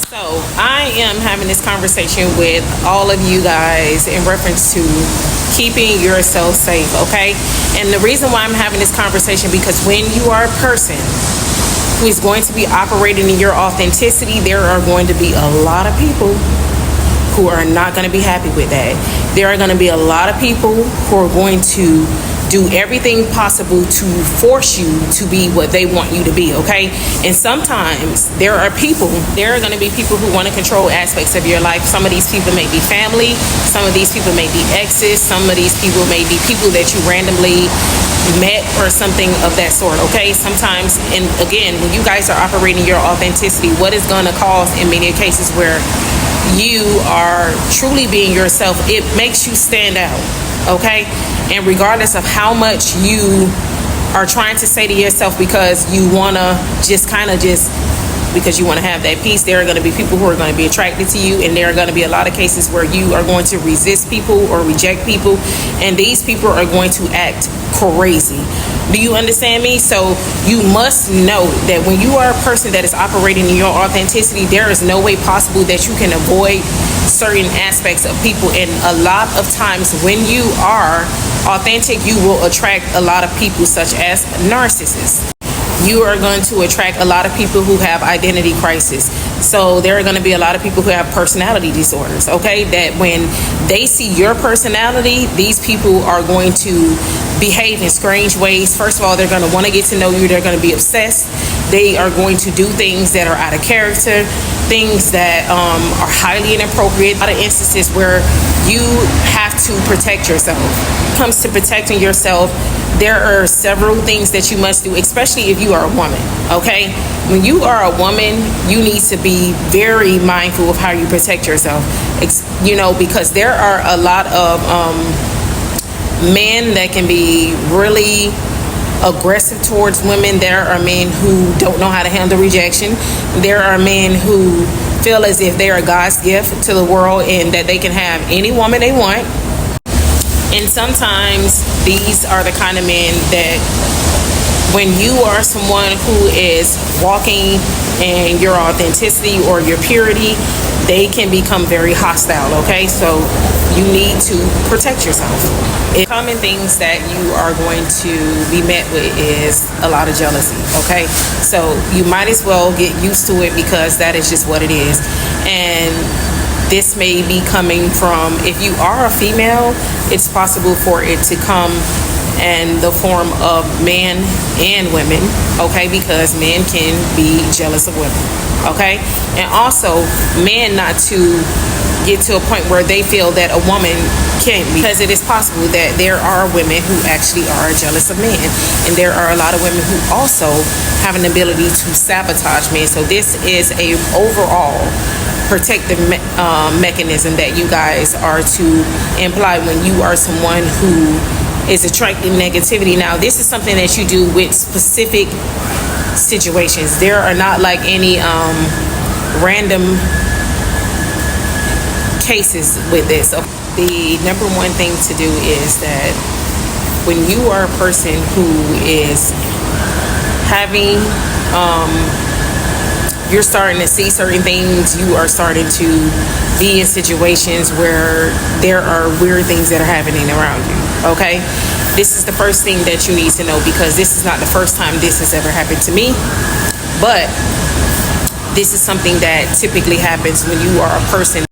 So I am having this conversation with all of you guys in reference to keeping yourself safe, okay? And the reason why I'm having this conversation, because when you are a person who is going to be operating in your authenticity, there are going to be a lot of people who are not going to be happy with that. There are going to be a lot of people who are going to do everything possible to force you to be what they want you to be, okay? And sometimes there are going to be people who want to control aspects of your life. Some of these people may be family, some of these people may be exes, some of these people may be people that you randomly met or something of that sort, okay? Sometimes, and again, when you guys are operating your authenticity, what is going to cause in many cases where you are truly being yourself, it makes you stand out, okay? And regardless of how much you are trying to say to yourself because you want to because you want to have that peace, there are going to be people who are going to be attracted to you, and there are going to be a lot of cases where you are going to resist people or reject people, and these people are going to act crazy. Do you understand me? So you must know that when you are a person that is operating in your authenticity, there is no way possible that you can avoid certain aspects of people. And a lot of times when you are authentic, you will attract a lot of people such as narcissists. You are going to attract a lot of people who have identity crisis. So there are going to be a lot of people who have personality disorders, okay? That when they see your personality, these people are going to behave in strange ways. First of all, they're going to want to get to know you. They're going to be obsessed. They are going to do things that are out of character, things that are highly inappropriate. A lot of instances where you have to protect yourself. When it comes to protecting yourself, there are several things that you must do, especially if you are a woman, okay? When you are a woman, you need to be very mindful of how you protect yourself, because there are a lot of men that can be really aggressive towards women. There are men who don't know how to handle rejection. There are men who feel as if they are God's gift to the world and that they can have any woman they want. And sometimes these are the kind of men that when you are someone who is walking in your authenticity or your purity, they can become very hostile, okay? So you need to protect yourself. Common things that you are going to be met with is a lot of jealousy, okay? So you might as well get used to it, because that is just what it is. And this may be coming from, if you are a female, it's possible for it to come in the form of men and women, okay? Because men can be jealous of women, okay? And also, men not to get to a point where they feel that a woman can't be, because it is possible that there are women who actually are jealous of men, and there are a lot of women who also have an ability to sabotage men. So this is a overall protective mechanism that you guys are to imply when you are someone who is attracting negativity. Now, this is something that you do with specific situations. There are not like any random cases with this. So the number one thing to do is that when you are a person who is having you're starting to see certain things, you are starting to be in situations where there are weird things that are happening around you, okay? This is the first thing that you need to know, because this is not the first time this has ever happened to me, but this is something that typically happens when you are a person